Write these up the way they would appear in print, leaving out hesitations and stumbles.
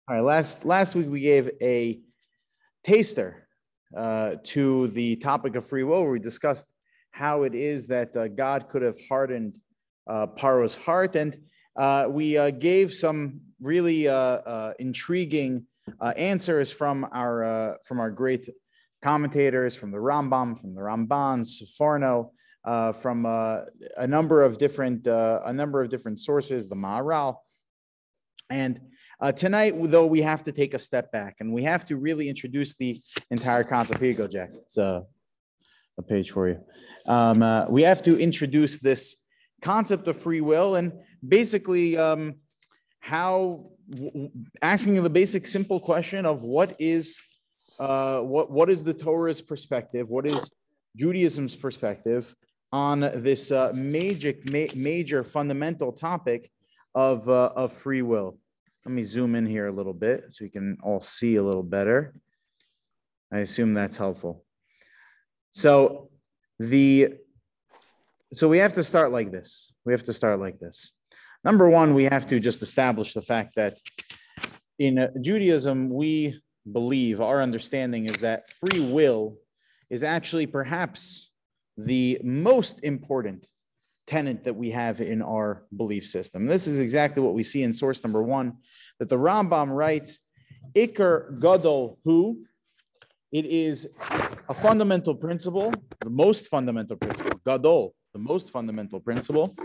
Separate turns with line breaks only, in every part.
All right, last week we gave a taster to the topic of free will, where we discussed how it is that God could have hardened Paro's heart, and we gave some really intriguing answers from our great commentators, from the Rambam, from the Ramban, Sforno, from a number of different sources, the Maharal, and tonight, though, we have to take a step back and we have to really introduce the entire concept. Here you go, Jack. It's a page for you. We have to introduce this concept of free will and basically asking the basic simple question of what is the Torah's perspective, what is Judaism's perspective on this major fundamental topic of free will. Let me zoom in here a little bit so we can all see a little better. I assume that's helpful. So we have to start like this. Number one, we have to just establish the fact that in Judaism, we believe, our understanding is that free will is actually perhaps the most important tenet that we have in our belief system. This is exactly what we see in source number one, that the Rambam writes, Iker Gadol Hu, it is a fundamental principle, the most fundamental principle, Gadol, the most fundamental principle,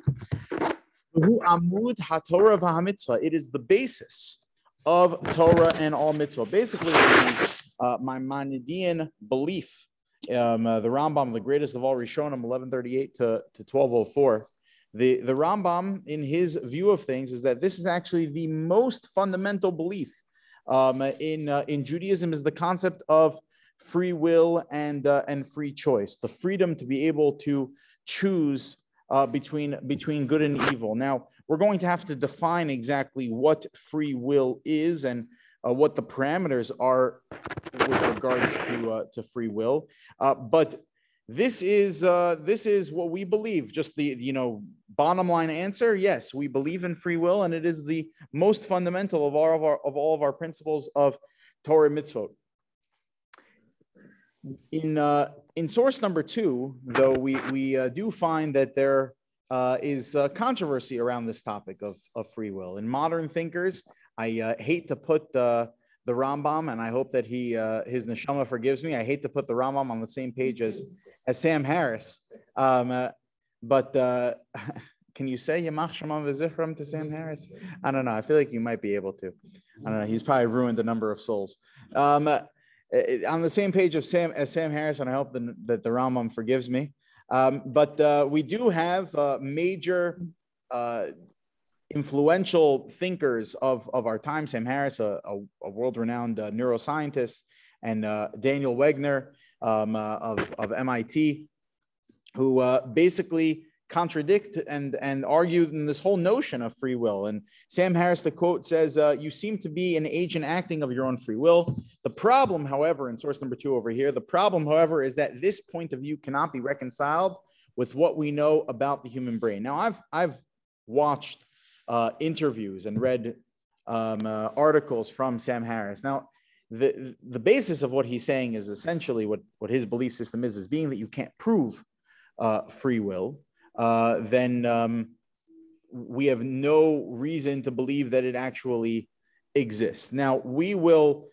Hu Amud HaTorah v'HaMitzvah, it is the basis of Torah and all mitzvah. Basically, the Maimonidean belief, the Rambam, the greatest of all Rishonim, 1138 to 1204. The Rambam, in his view of things, is that this is actually the most fundamental belief in Judaism, is the concept of free will and free choice, the freedom to be able to choose between good and evil. Now, we're going to have to define exactly what free will is and what the parameters are with regards to free will, but this is what we believe. Just the bottom line answer: yes, we believe in free will, and it is the most fundamental of all of our principles of Torah mitzvot. In source number two, though, we do find that there is controversy around this topic of free will. In modern thinkers, I hate to put the Rambam, and I hope that his neshama forgives me. I hate to put the Rambam on the same page as Sam Harris, but can you say Yamach Shemam V'Zichram to Sam Harris? I don't know. I feel like you might be able to. I don't know. He's probably ruined a number of souls. On the same page as Sam Harris, and I hope that the Rambam forgives me. But we do have major influential thinkers of our time. Sam Harris, a world-renowned neuroscientist, and Daniel Wegner of MIT, who basically contradict and argue in this whole notion of free will. And Sam Harris, the quote says, "You seem to be an agent acting of your own free will. The problem, however," in source number two over here, "the problem, however, is that this point of view cannot be reconciled with what we know about the human brain." Now, I've watched interviews and read articles from Sam Harris. Now, the basis of what he's saying is essentially what his belief system is being that you can't prove free will, then we have no reason to believe that it actually exists. Now, we will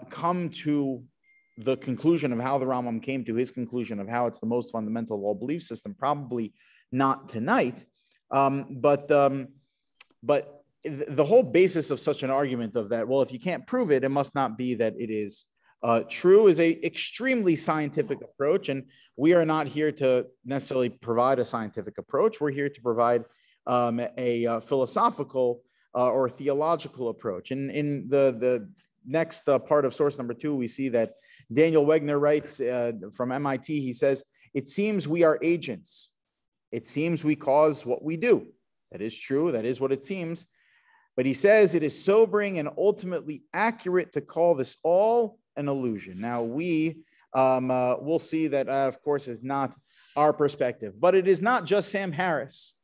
come to the conclusion of how the Rambam came to his conclusion of how it's the most fundamental of all belief system, probably not tonight, but the whole basis of such an argument of that, well, if you can't prove it, it must not be that it is true, is a extremely scientific approach. And we are not here to necessarily provide a scientific approach. We're here to provide a philosophical or theological approach. And in the next part of source number two, we see that Daniel Wegner writes from MIT, he says, "It seems we are agents. It seems we cause what we do." That is true. That is what it seems. But he says it is sobering and ultimately accurate to call this all an illusion. Now, we will see that, of course, is not our perspective. But it is not just Sam Harris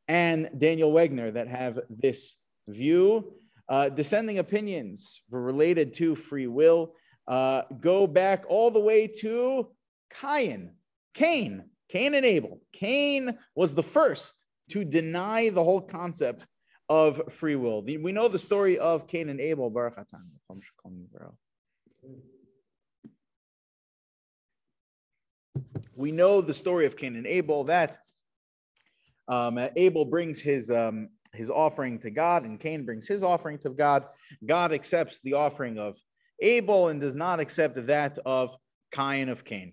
and Daniel Wegner that have this view. Dissenting opinions related to free will go back all the way to Cain and Abel. Cain was the first to deny the whole concept of free will. We know the story of Cain and Abel. We know the story of Cain and Abel, that Abel brings his offering to God, and Cain brings his offering to God. God accepts the offering of Abel and does not accept that of Cain of Cain.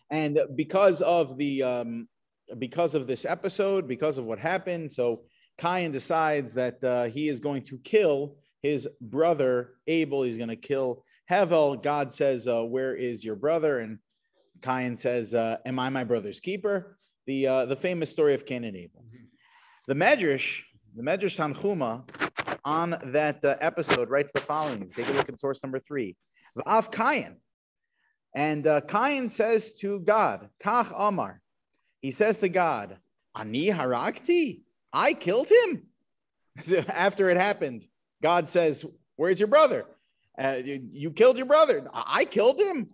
And because of this episode, because of what happened, so Cain decides that he is going to kill his brother Abel. He's going to kill Hevel. God says, "Where is your brother?" And Cain says, "Am I my brother's keeper?" The famous story of Cain and Abel. The Medrash Tanchuma on that episode writes the following. Take a look at source number 3. V'af Cain. And Cain says to God, Kach Amar. He says to God, Ani harakti. I killed him. After it happened, God says, "Where's your brother? You killed your brother." I killed him.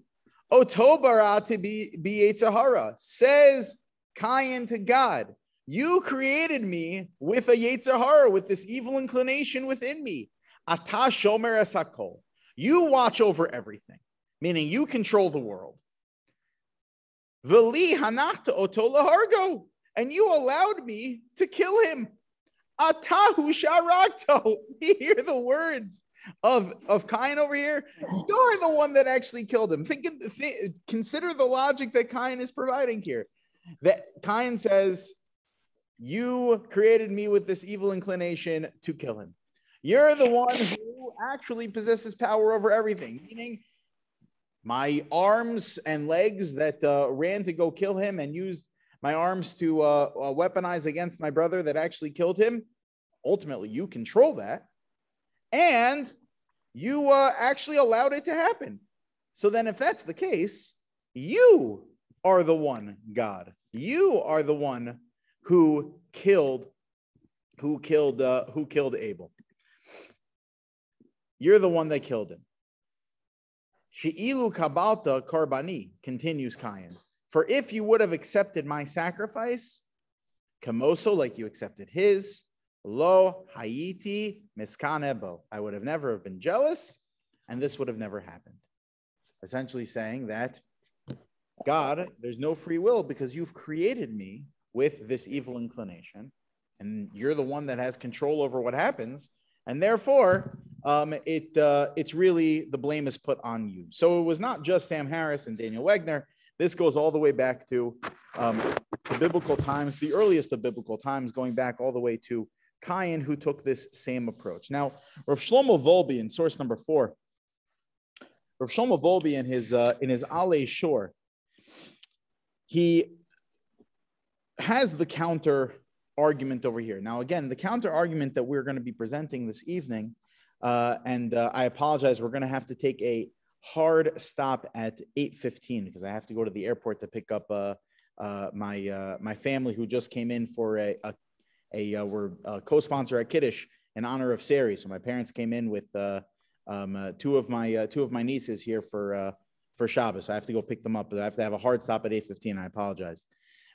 Oto barati bi Yetzirah. Says Cain to God, "You created me with a Yetzirah, with this evil inclination within me. Ata shomer es hakol. You watch over everything, meaning you control the world. V'li hanachta oto lahargo, and you allowed me to kill him. Atahu sharakto." You hear the words of Cain over here. You're the one that actually killed him. Consider the logic that Cain is providing here. That Cain says, "You created me with this evil inclination to kill him. You're the one who actually possesses power over everything," meaning my arms and legs that ran to go kill him and used my arms to weaponize against my brother that actually killed him. Ultimately, you control that. And you actually allowed it to happen. So then if that's the case, you are the one, God. You are the one who killed Abel. You're the one that killed him. She'ilu kabalta karbani, continues Cain. For if you would have accepted my sacrifice, kamoso, like you accepted his, lo hayiti miskanebo, I would have never been jealous, and this would have never happened. Essentially saying that, God, there's no free will because you've created me with this evil inclination, and you're the one that has control over what happens, and therefore, it's really, the blame is put on you. So it was not just Sam Harris and Daniel Wegner. This goes all the way back to the biblical times, the earliest of biblical times, going back all the way to Cain, who took this same approach. Now, Rav Shlomo Volbe in source number 4, Rav Shlomo Volbe in his Alei Shor, he has the counter argument over here. Now, again, the counter argument that we're going to be presenting this evening, and I apologize, we're going to have to take a hard stop at 8:15 because I have to go to the airport to pick up my family who just came in for we're a co-sponsor at Kiddush in honor of Sari. So my parents came in with two of my nieces here for Shabbos. I have to go pick them up, but I have to have a hard stop at 8:15. I apologize.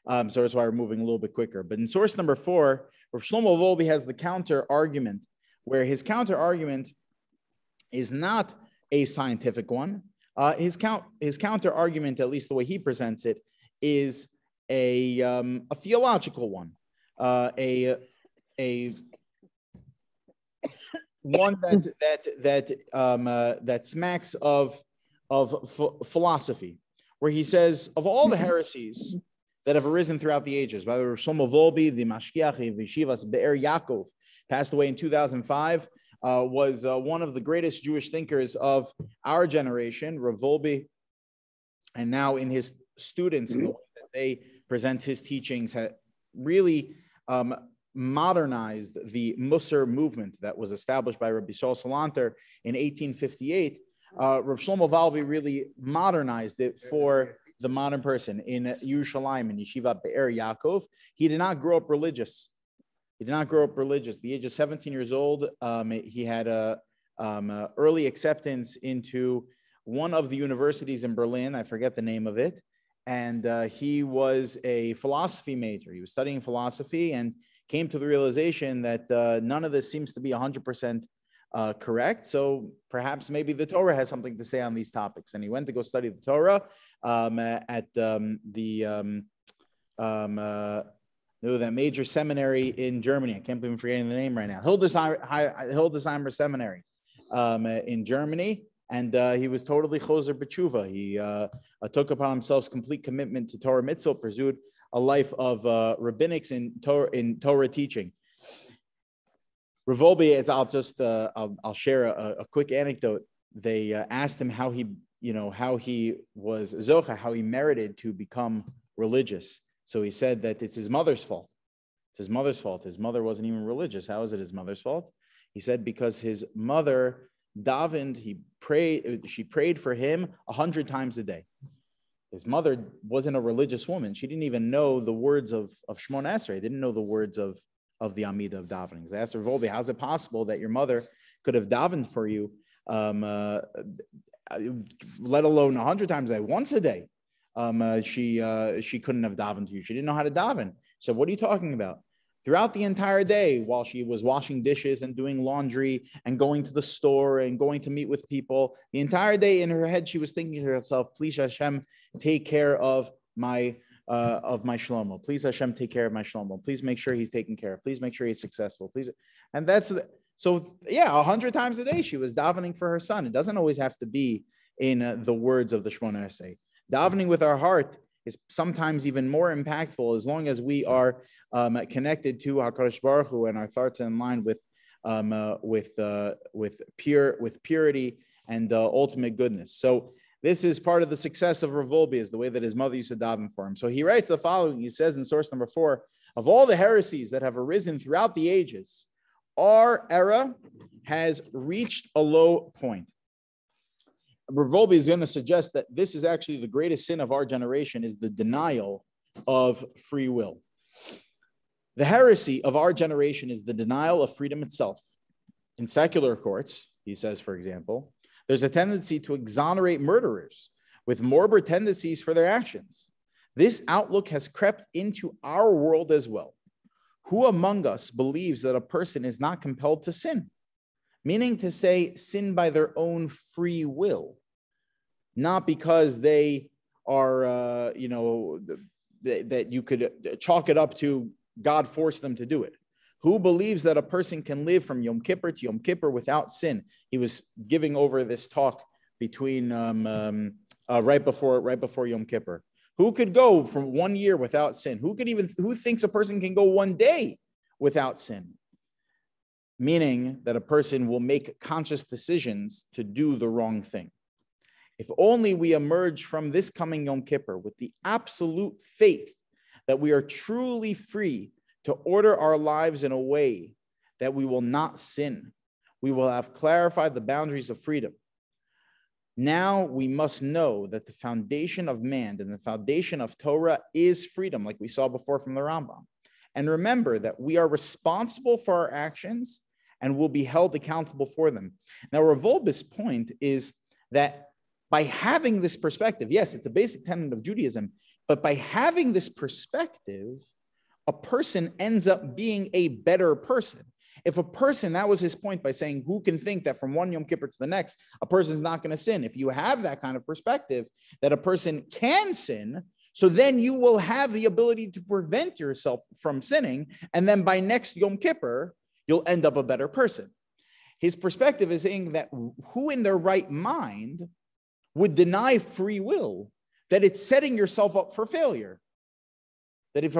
So that's why we're moving a little bit quicker. But in source number 4, Rav Shlomo Volbe has the counter argument, where his counter argument is not a scientific one. His counter argument, at least the way he presents it, is a theological one, a one that smacks of philosophy, where he says of all the heresies that have arisen throughout the ages, by the Shlomo Volbe, the Mashgiach of Yeshivas Be'er Yaakov, passed away in 2005, was one of the greatest Jewish thinkers of our generation, Rav Volbe, and now in his students, in the way that they present his teachings, really modernized the Musar movement that was established by Rabbi Saul Salanter in 1858. Rav Shlomo Volbe really modernized it for the modern person in Yerushalayim, in Yeshiva Be'er Yaakov. He did not grow up religious. He did not grow up religious. At the age of 17 years old, he had a early acceptance into one of the universities in Berlin. I forget the name of it. And he was a philosophy major. He was studying philosophy and came to the realization that none of this seems to be 100% correct. So perhaps maybe the Torah has something to say on these topics. And he went to go study the Torah at that major seminary in Germany. I can't believe I'm forgetting the name right now. Hildesheimer Seminary in Germany. And he was totally choser b'tshuva. He took upon himself complete commitment to Torah mitzvah, pursued a life of rabbinics in Torah teaching. Revolbi, I'll share a quick anecdote. They asked him how he was zocha, how he merited to become religious. So he said that it's his mother's fault. It's his mother's fault. His mother wasn't even religious. How is it his mother's fault? He said because his mother davened, she prayed for him 100 times a day. His mother wasn't a religious woman. She didn't even know the words of Shemona Esrei. Didn't know the words of the Amidah of davening. They asked her, Volbi, how's it possible that your mother could have davened for you, let alone 100 times a day, once a day? She couldn't have davened to you. She didn't know how to daven. So what are you talking about? Throughout the entire day, while she was washing dishes and doing laundry and going to the store and going to meet with people, the entire day in her head, she was thinking to herself, please Hashem, take care of my Shlomo. Please Hashem, take care of my Shlomo. Please make sure he's taken care of. Please make sure he's successful. Please. And so 100 times a day, she was davening for her son. It doesn't always have to be in the words of the Shemona Esrei. Davening with our heart is sometimes even more impactful as long as we are connected to HaKadosh Baruch Hu and our thoughts in line with purity and ultimate goodness. So this is part of the success of Revolbi, is the way that his mother used to daven for him. So he writes the following. He says in source number 4, of all the heresies that have arisen throughout the ages, our era has reached a low point. Revolbi is going to suggest that this is actually the greatest sin of our generation, is the denial of free will. The heresy of our generation is the denial of freedom itself. In secular courts, he says, for example, there's a tendency to exonerate murderers with morbid tendencies for their actions. This outlook has crept into our world as well. Who among us believes that a person is not compelled to sin? Meaning to say, sin by their own free will, not because they are, that you could chalk it up to God forced them to do it. Who believes that a person can live from Yom Kippur to Yom Kippur without sin? He was giving over this talk between right before Yom Kippur. Who could go from 1 year without sin? Who thinks a person can go 1 day without sin? Meaning that a person will make conscious decisions to do the wrong thing. If only we emerge from this coming Yom Kippur with the absolute faith that we are truly free to order our lives in a way that we will not sin. We will have clarified the boundaries of freedom. Now we must know that the foundation of man and the foundation of Torah is freedom, like we saw before from the Rambam. And remember that we are responsible for our actions and will be held accountable for them. Now, Revolbi's point is that by having this perspective, yes, it's a basic tenet of Judaism, but by having this perspective, a person ends up being a better person. If a person, that was his point by saying, who can think that from one Yom Kippur to the next, a person is not going to sin? If you have that kind of perspective, that a person can sin, so then you will have the ability to prevent yourself from sinning. And then by next Yom Kippur, you'll end up a better person. His perspective is saying that who in their right mind would deny free will, that it's setting yourself up for failure. That if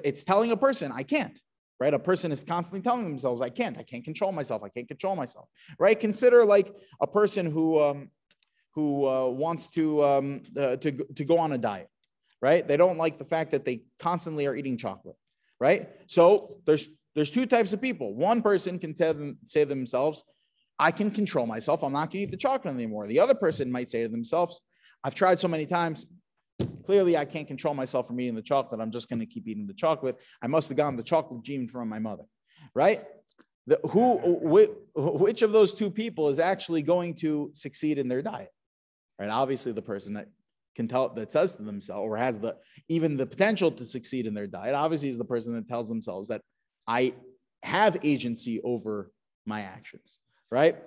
it's telling a person, I can't, right? A person is constantly telling themselves, I can't control myself, right? Consider like a person who wants to go on a diet, right? They don't like the fact that they constantly are eating chocolate, right? So there's two types of people. One person can say to themselves, I can control myself, I'm not going to eat the chocolate anymore. The other person might say to themselves, I've tried so many times, clearly I can't control myself from eating the chocolate. I'm just going to keep eating the chocolate. I must have gotten the chocolate gene from my mother. right? Which of those two people is actually going to succeed in their diet? Right? Obviously, the person that says to themselves, or has even the potential to succeed in their diet, obviously is the person that tells themselves that I have agency over my actions, right?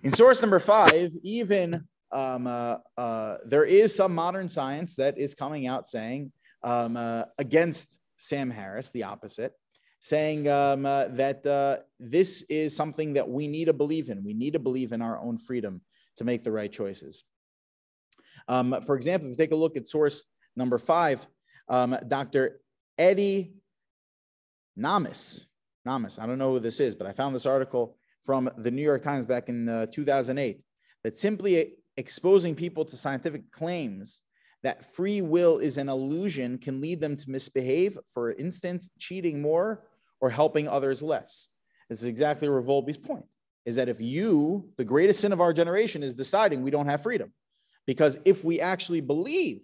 In source number 5, even there is some modern science that is coming out saying against Sam Harris, the opposite, saying that this is something that we need to believe in. We need to believe in our own freedom to make the right choices. For example, if you take a look at source number 5, Dr. Eddie Namis, I don't know who this is, but I found this article from the New York Times back in 2008, that simply exposing people to scientific claims that free will is an illusion can lead them to misbehave, for instance, cheating more or helping others less. This is exactly Revolbi's point, is that if the greatest sin of our generation is deciding we don't have freedom. Because if we actually believe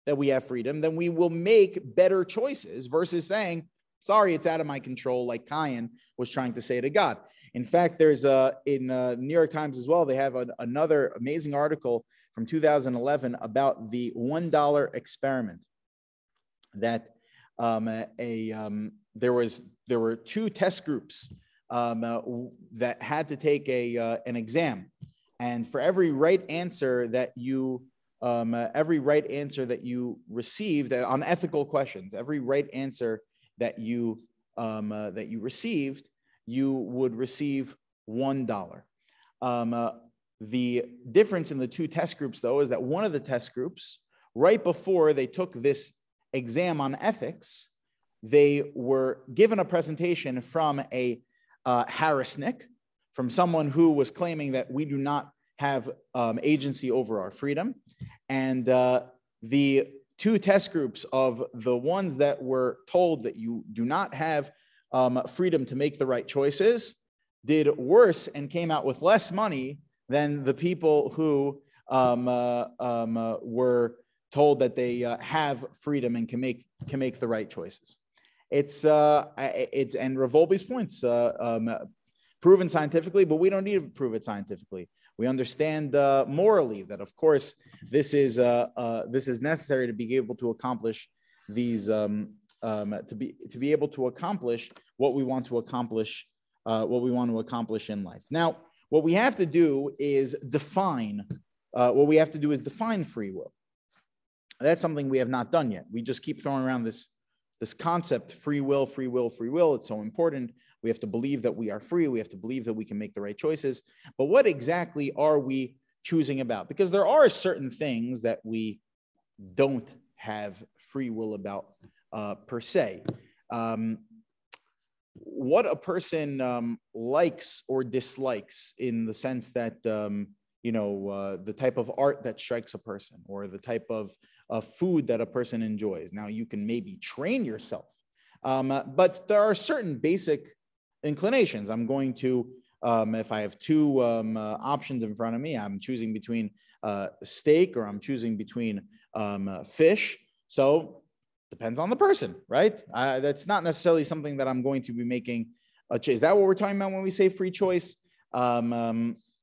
that we have freedom, then we will make better choices versus saying, sorry, it's out of my control, like Cain was trying to say to God. In fact, there's in New York Times as well, they have another amazing article from 2011 about the $1 experiment. That there were 2 test groups that had to take an exam. And for every right answer that you received on ethical questions, every right answer that you received, you would receive $1. The difference in the 2 test groups, though, is that one of the test groups, right before they took this exam on ethics, they were given a presentation from a Harrisnik, from someone who was claiming that we do not have agency over our freedom. And the 2 test groups of the ones that were told that you do not have freedom to make the right choices did worse and came out with less money than the people who were told that they have freedom and can make the right choices. And Revolbi's points, proven scientifically, but we don't need to prove it scientifically. We understand morally that, of course, this is necessary to be able to accomplish these, to be able to accomplish what we want to accomplish, in life. Now, what we have to do is define. What we have to do is define free will. That's something we have not done yet. We just keep throwing around this concept, free will, free will, free will. It's so important. We have to believe that we are free. We have to believe that we can make the right choices. But what exactly are we choosing about? Because there are certain things that we don't have free will about per se. What a person likes or dislikes, in the sense that, the type of art that strikes a person, or the type of food that a person enjoys. Now, you can maybe train yourself, but there are certain basic inclinations. I'm going to, if I have 2 options in front of me, I'm choosing between steak, or I'm choosing between fish. So depends on the person, right? That's not necessarily something that I'm going to be making a choice. Is that what we're talking about when we say free choice?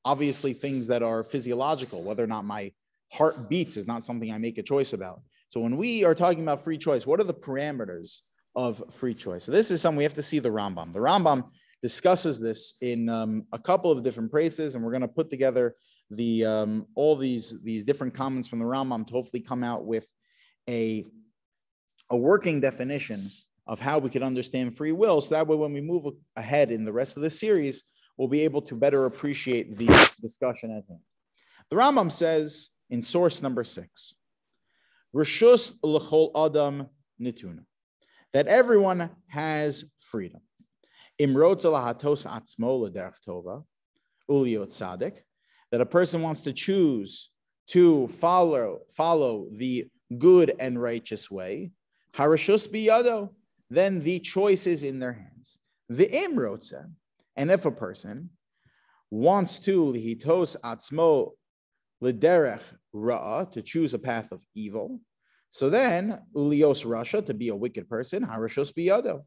Obviously, things that are physiological, whether or not my heart beats, is not something I make a choice about. So when we are talking about free choice, what are the parameters of free choice? So this is something we have to see the Rambam. The Rambam discusses this in a couple of different places, and we're going to put together all these different comments from the Rambam to hopefully come out with a working definition of how we could understand free will. So that way, when we move ahead in the rest of the series, we'll be able to better appreciate the discussion at hand. The Rambam says in source number 6, Rishus l'chol adam nituna, that everyone has freedom. Imrotz lahatos atzmo l'derech tova uliot tzaddik, that a person wants to choose to follow the good and righteous way. Harishus biyado, then the choice is in their hands. The imrotza, and if a person wants to lihitos atzmo l'derech ra'ah, to choose a path of evil, so then ulios rasha, to be a wicked person, harishus biyado,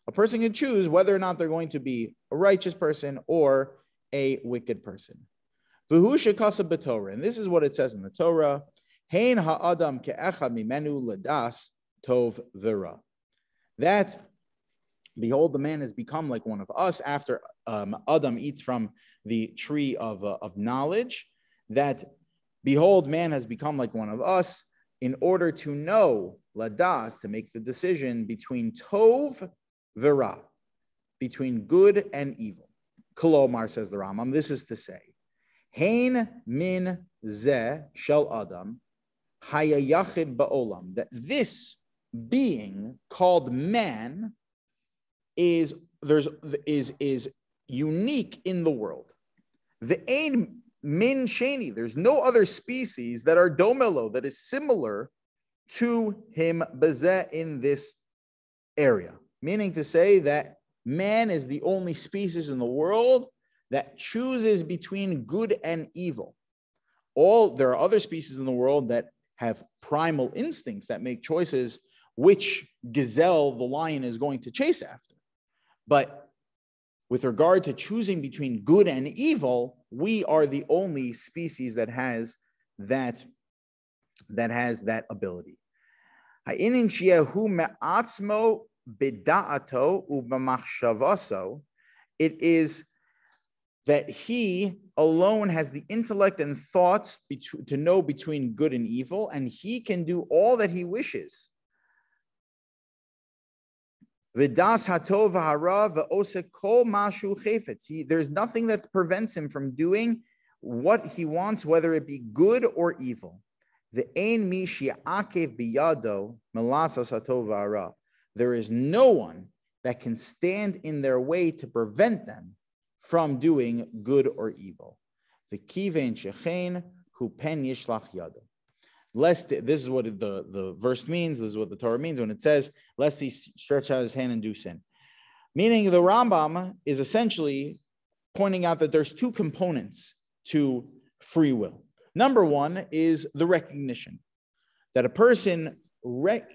A person can choose whether or not they're going to be a righteous person or a wicked person. And this is what it says in the Torah. Hein ha'adam ke'echad mimenu ladas tov v'ra. That, behold, the man has become like one of us after Adam eats from the tree of knowledge. That, behold, man has become like one of us in order to know, ladas, to make the decision between tov v'ra, between good and evil. Kolomar, says the Rambam, this is to say, Hein min zeh shel adam hayayachid ba'olam, that this being called man is unique in the world. The ein min sheni, there's no other species that are domelo, that is similar to him bezeh, in this area. Meaning to say that man is the only species in the world that chooses between good and evil. There are other species in the world that have primal instincts that make choices which gazelle the lion is going to chase after. But with regard to choosing between good and evil, we are the only species that has that ability. It is that he alone has the intellect and thoughts to know between good and evil, and he can do all that he wishes. There's nothing that prevents him from doing what he wants, whether it be good or evil. There is no one that can stand in their way to prevent them from doing good or evil. Lest, this is what the verse means, this is what the Torah means when it says, lest he stretch out his hand and do sin. Meaning the Rambam is essentially pointing out that there's two components to free will. Number one is the recognition that a person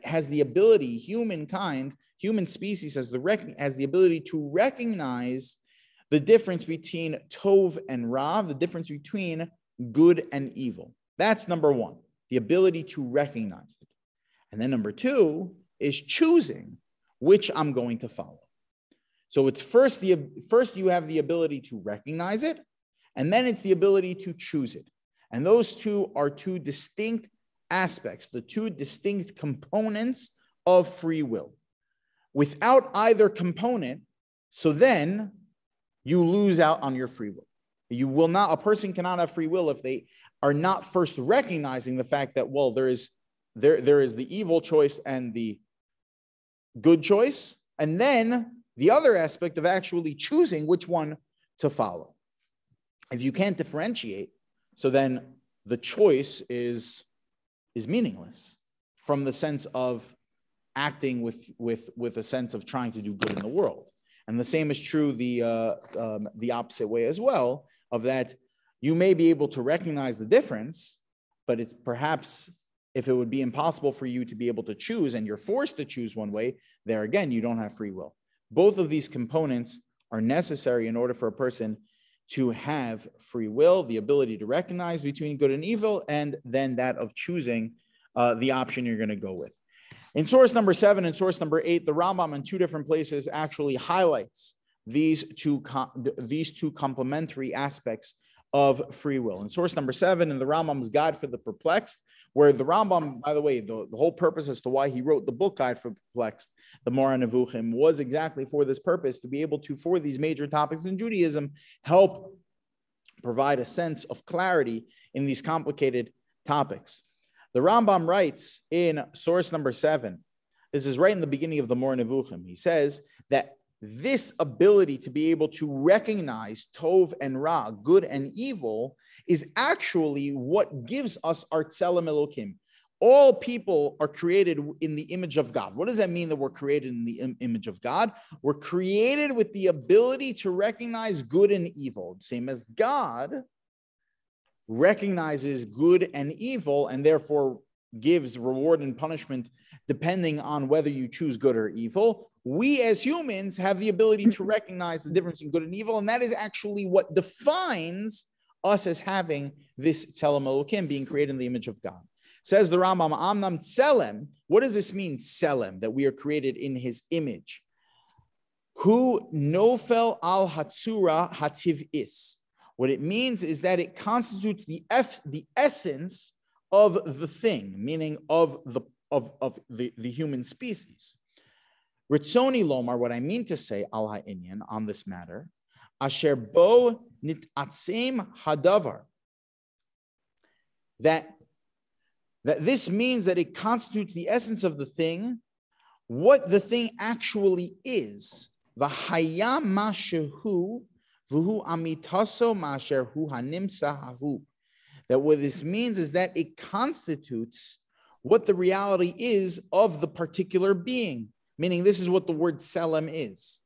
has the ability, human species has the ability to recognize the difference between tov and ra, the difference between good and evil. That's number one, the ability to recognize it. And then number two is choosing which I'm going to follow. So it's first you have the ability to recognize it, and then it's the ability to choose it. And those two are two distinct aspects, the two distinct components of free will. Without either component, so then you lose out on your free will. A person cannot have free will if they are not first recognizing the fact that, well, there is the evil choice and the good choice, and then the other aspect of actually choosing which one to follow. If you can't differentiate, so then the choice is meaningless from the sense of acting with a sense of trying to do good in the world. And the same is true the opposite way as well, of that you may be able to recognize the difference, but it's perhaps, if it would be impossible for you to be able to choose and you're forced to choose one way, there again, you don't have free will. Both of these components are necessary in order for a person to have free will, the ability to recognize between good and evil, and then that of choosing the option you're going to go with. In source number 7 and source number 8, the Rambam in two different places actually highlights these two complementary aspects of free will. In source number 7, in the Rambam's Guide for the Perplexed, where the Rambam, by the way, the whole purpose as to why he wrote the book Guide for Perplexed, the Moreh Nevuchim, was exactly for this purpose, to be able to, for these major topics in Judaism, help provide a sense of clarity in these complicated topics. The Rambam writes in source number 7, this is right in the beginning of the Moreh Nevuchim, he says that this ability to be able to recognize Tov and Ra, good and evil, is actually what gives us our Tselem Elokim. All people are created in the image of God. What does that mean that we're created in the image of God? We're created with the ability to recognize good and evil, same as God recognizes good and evil and therefore gives reward and punishment depending on whether you choose good or evil. we as humans have the ability to recognize the difference in good and evil, and that is actually what defines us as having this Tzelem Elokim, being created in the image of God. Says the Rambam, Amnam Tzelem. What does this mean, Tzelem, that we are created in his image? Hu nofel al hatzura hativ'is. What it means is that it constitutes the essence of the thing, meaning of the human species. Ritzoni lomar, what I mean to say, al ha'inyan, on this matter, asher bo nitatzim hadavar, that this means that it constitutes the essence of the thing, what the thing actually is. V'haya mashehu v'hu amitaso masher hu hanimsa hahu. That what this means is that it constitutes what the reality is of the particular being. Meaning, this is what the word Tzelem is.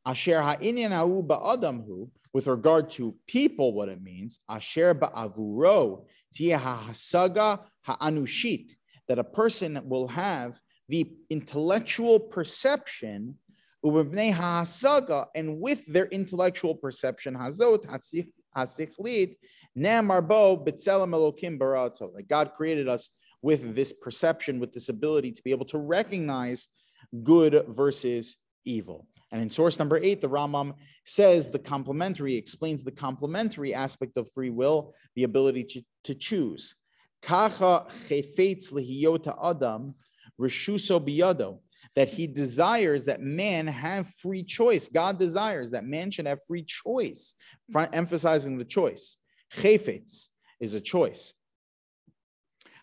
Asher ha'inyan ha'u ba'adamhu, with regard to people, what it means, asher ba'avuro tieh ha'hasaga ha'anushit, that a person will have the intellectual perception, ubebnei ha'hasaga, and with their intellectual perception, hazot ha'sichlit, ne'amar bo b'tzelem elokim barato, that God created us with this perception, with this ability to be able to recognize good versus evil. And in source number 8, the Rambam says explains the complementary aspect of free will, the ability to choose. Kacha chefetz lehiyot adam reshuso biyado, that he desires that man have free choice. God desires that man should have free choice, emphasizing the choice. Chefetz is a choice.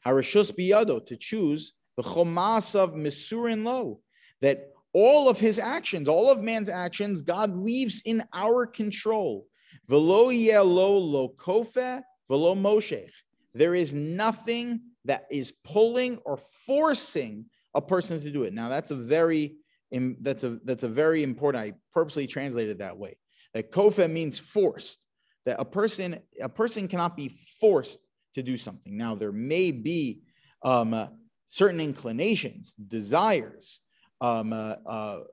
Harashus biyado, to choose, the chomasav misurin lo, that all of his actions, all of man's actions, God leaves in our control. Velo yelo lo kofe velo moshech. There is nothing that is pulling or forcing a person to do it. Now that's a very important. I purposely translated that way. That kofe means forced. That a person cannot be forced to do something. Now there may be certain inclinations, desires. There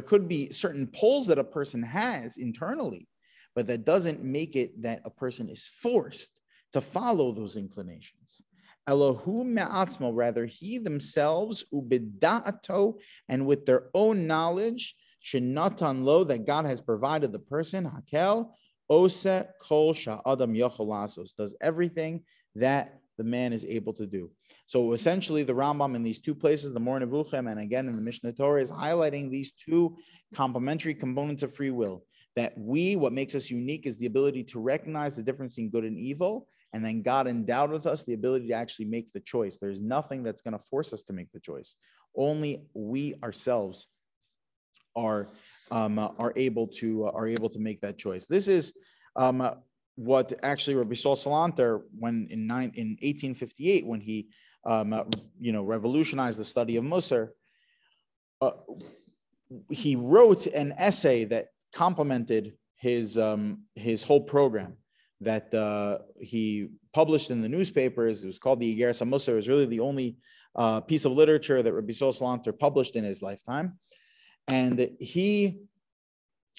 could be certain pulls that a person has internally, but that doesn't make it that a person is forced to follow those inclinations. Elohu me'atzmo, rather he themselves, ubida'ato, and with their own knowledge, shenatan lo, that God has provided the person, hakel, ose kol sha'adam yochol lasos, does everything that the man is able to do. So essentially, the Rambam in these two places, the Moreh Nevuchim, and again in the Mishnah Torah, is highlighting these two complementary components of free will. That what makes us unique is the ability to recognize the difference in good and evil, and then God endowed with us the ability to actually make the choice. There's nothing that's going to force us to make the choice. Only we ourselves are able to make that choice. This is what actually Rabbi Salanter, when in 1858, when he revolutionized the study of Musar, he wrote an essay that complemented his whole program that he published in the newspapers. It was called the Igeres HaMusar. It was really the only piece of literature that Rabbi Salanter published in his lifetime. And he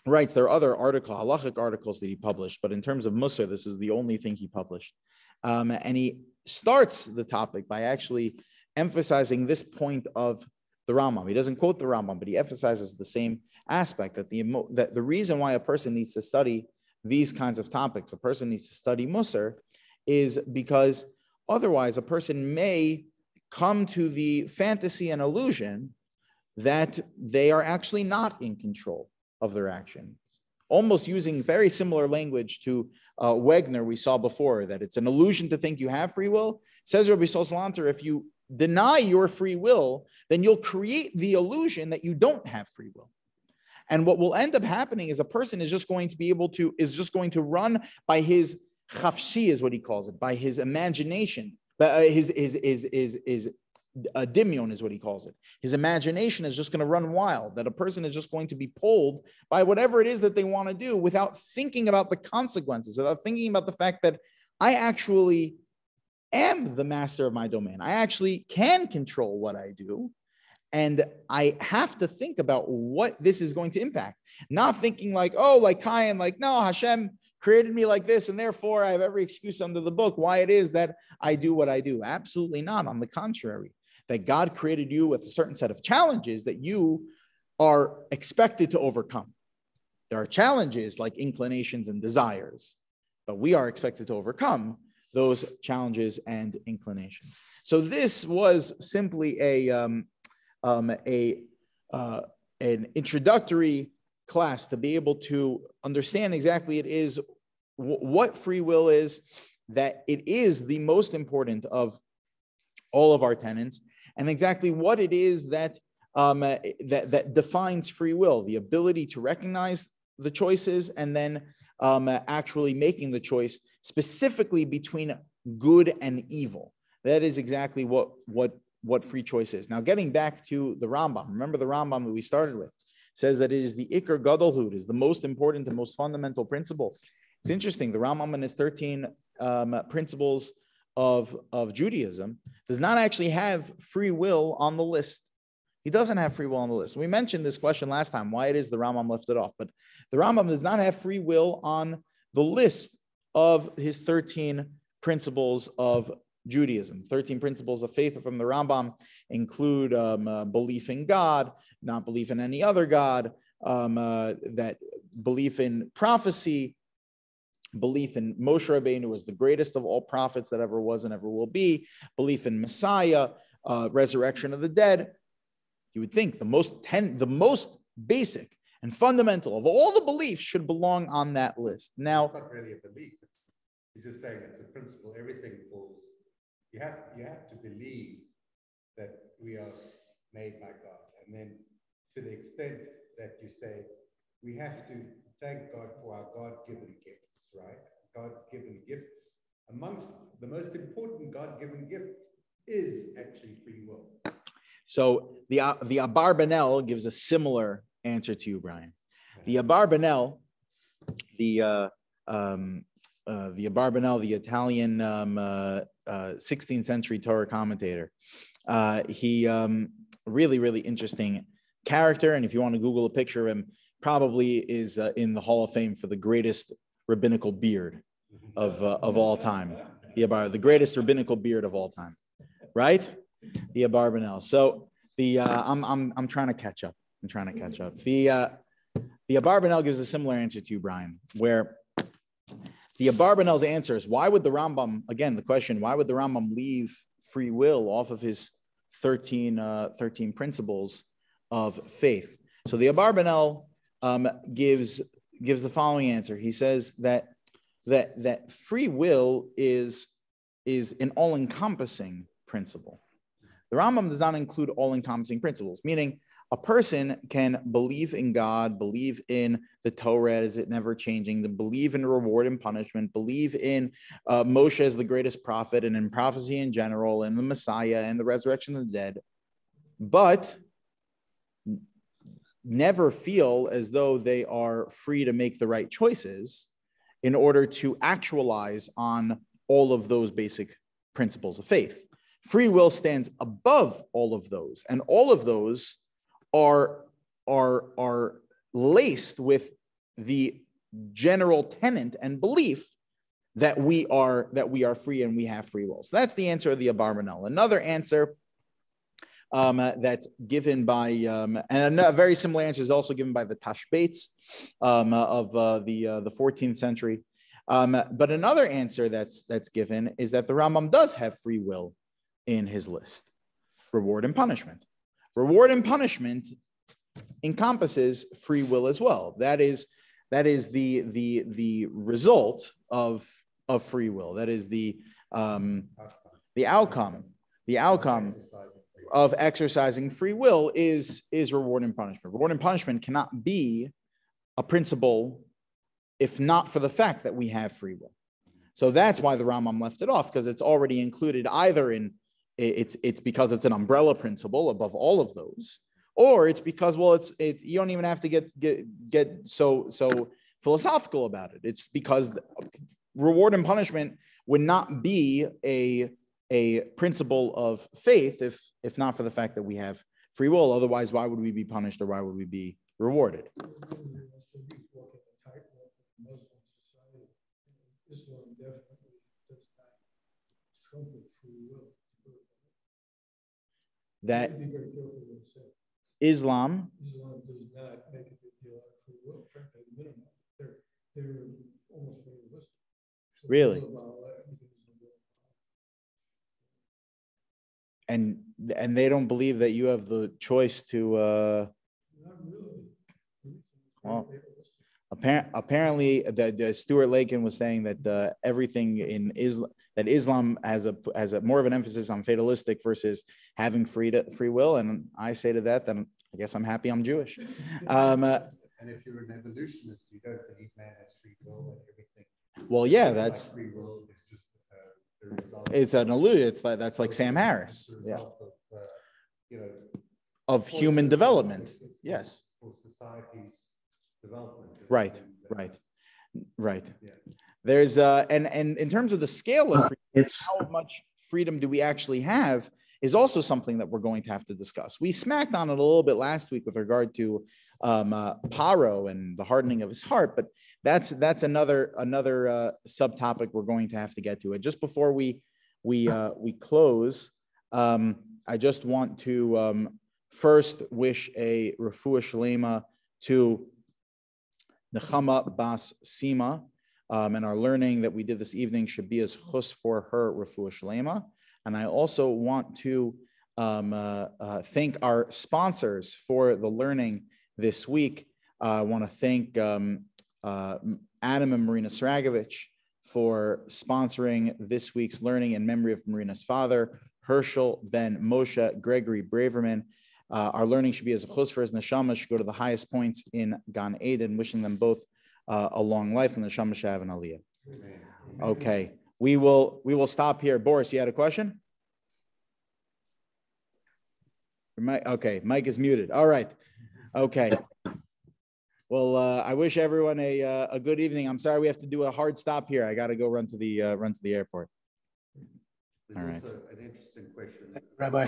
writes, there are other halachic articles that he published, but in terms of Musar, this is the only thing he published. And he starts the topic by actually emphasizing this point of the Rambam. He doesn't quote the Rambam, but he emphasizes the same aspect, that the reason why a person needs to study these kinds of topics, a person needs to study Musar, is because otherwise a person may come to the fantasy and illusion that they are actually not in control of their actions. Almost using very similar language to Wegner we saw before, that it's an illusion to think you have free will. Says Rabbi Salanter, if you deny your free will, then you'll create the illusion that you don't have free will. And what will end up happening is a person is just going to run by his chafshi, is what he calls it, by his imagination, by his dimion is what he calls it. His imagination is just going to run wild, that a person is just going to be pulled by whatever it is that they want to do without thinking about the consequences, without thinking about the fact that I actually am the master of my domain. I actually can control what I do. And I have to think about what this is going to impact. Not thinking like, oh, like Cain, like, no, Hashem created me like this, and therefore I have every excuse under the book why it is that I do what I do. Absolutely not. On the contrary, that God created you with a certain set of challenges that you are expected to overcome. There are challenges like inclinations and desires, but we are expected to overcome those challenges and inclinations. So this was simply an introductory class to be able to understand exactly it is what free will is, that it is the most important of all of our tenets, and exactly what it is that that defines free will, the ability to recognize the choices and then actually making the choice specifically between good and evil. That is exactly what free choice is. Now, getting back to the Rambam, remember the Rambam that we started with says that it is the Iker Gadolhut, is the most important and most fundamental principle. It's interesting. The Rambam in his 13 principles of Judaism does not actually have free will on the list. He doesn't have free will on the list. We mentioned this question last time, why it is the Rambam left it off. But the Rambam does not have free will on the list of his 13 principles of Judaism. 13 principles of faith from the Rambam include belief in God, not belief in any other God, that belief in prophecy, belief in Moshe Rabbeinu as the greatest of all prophets that ever was and ever will be, belief in Messiah, resurrection of the dead. You would think the most basic and fundamental of all the beliefs should belong on that list. Now,
it's not really a belief. He's just saying it's a principle. Everything falls. You have to believe that we are made by God, and then to the extent that you say we have to thank God for our God-given gifts, right? God-given gifts. Amongst the most important God-given gift is actually free will.
So the Abarbanel gives a similar answer to you, Brian. The Abarbanel, the Abarbanel, the Italian 16th century Torah commentator, he really interesting character. And if you want to Google a picture of him, probably is in the Hall of Fame for the greatest rabbinical beard of all time. The greatest rabbinical beard of all time, right? The Abarbanel. So I'm trying to catch up. The Abarbanel gives a similar answer to you, Brian, where the Abarbanel's answer is, why would the Rambam, again, the question, why would the Rambam leave free will off of his 13 principles of faith? So the Abarbanel gives the following answer. He says that free will is an all-encompassing principle. The Rambam does not include all-encompassing principles, meaning a person can believe in God, believe in the Torah as it never changing, believe in reward and punishment, believe in Moshe as the greatest prophet and in prophecy in general, and the Messiah and the resurrection of the dead, but never feel as though they are free to make the right choices in order to actualize on all of those basic principles of faith. Free will stands above all of those, and all of those are laced with the general tenet and belief that we are free and we have free will. So that's the answer of the Abarbanel. Another answer that's given by and a very similar answer is also given by the Tashbates of the 14th century. But another answer that's given is that the Rambam does have free will in his list, reward and punishment. Reward and punishment encompasses free will as well. That is the result of free will. That is the outcome of exercising free will is reward and punishment. Reward and punishment cannot be a principle if not for the fact that we have free will. So that's why the Rambam left it off, because it's already included either in it's because it's an umbrella principle above all of those, or it's because, well, you don't even have to get so philosophical about it. It's because reward and punishment would not be a a principle of faith if not for the fact that we have free will. Otherwise, why would we be punished or why would we be rewarded?
Islam definitely does not trumpet free will.
That
be very careful what it says.
Islam
does not make a big deal out of free will. In fact, at the minimum, they're almost fatalistic. So
really, and they don't believe that you have the choice to.
Not really.
Well, apparently, the Stuart Lakin was saying that everything in Islam, that Islam has a more of an emphasis on fatalistic versus having free will, and I say to that, then I guess I'm happy I'm Jewish.
And if you're an evolutionist, you don't believe man has free will and everything.
Well, yeah, that's
free will is just the result.
It's an illusion. It's like that's like Sam Harris. Yeah. Of human development. Yes.
For society's development.
Right. Yeah. There's and in terms of the scale of freedom, how much freedom do we actually have is also something that we're going to have to discuss. We smacked on it a little bit last week with regard to Paro and the hardening of his heart, but that's another subtopic we're going to have to get to. And just before we close, I just want to first wish a refuah shlema to Nechama Bas Sima, and our learning that we did this evening should be as chus for her refuah shlema. And I also want to thank our sponsors for the learning this week. I want to thank Adam and Marina Sragovich for sponsoring this week's learning in memory of Marina's father, Herschel Ben Moshe Gregory Braverman. Our learning should be as a chus for his neshama, should go to the highest points in Gan Eden, wishing them both a long life, and the neshama should have an aliyah. Okay, we will stop here. Boris, you had a question? Okay, Mike is muted. All right. Okay. Well, I wish everyone a good evening. I'm sorry we have to do a hard stop here. I got to go run to the airport.
There's also an interesting question.
Rabbi.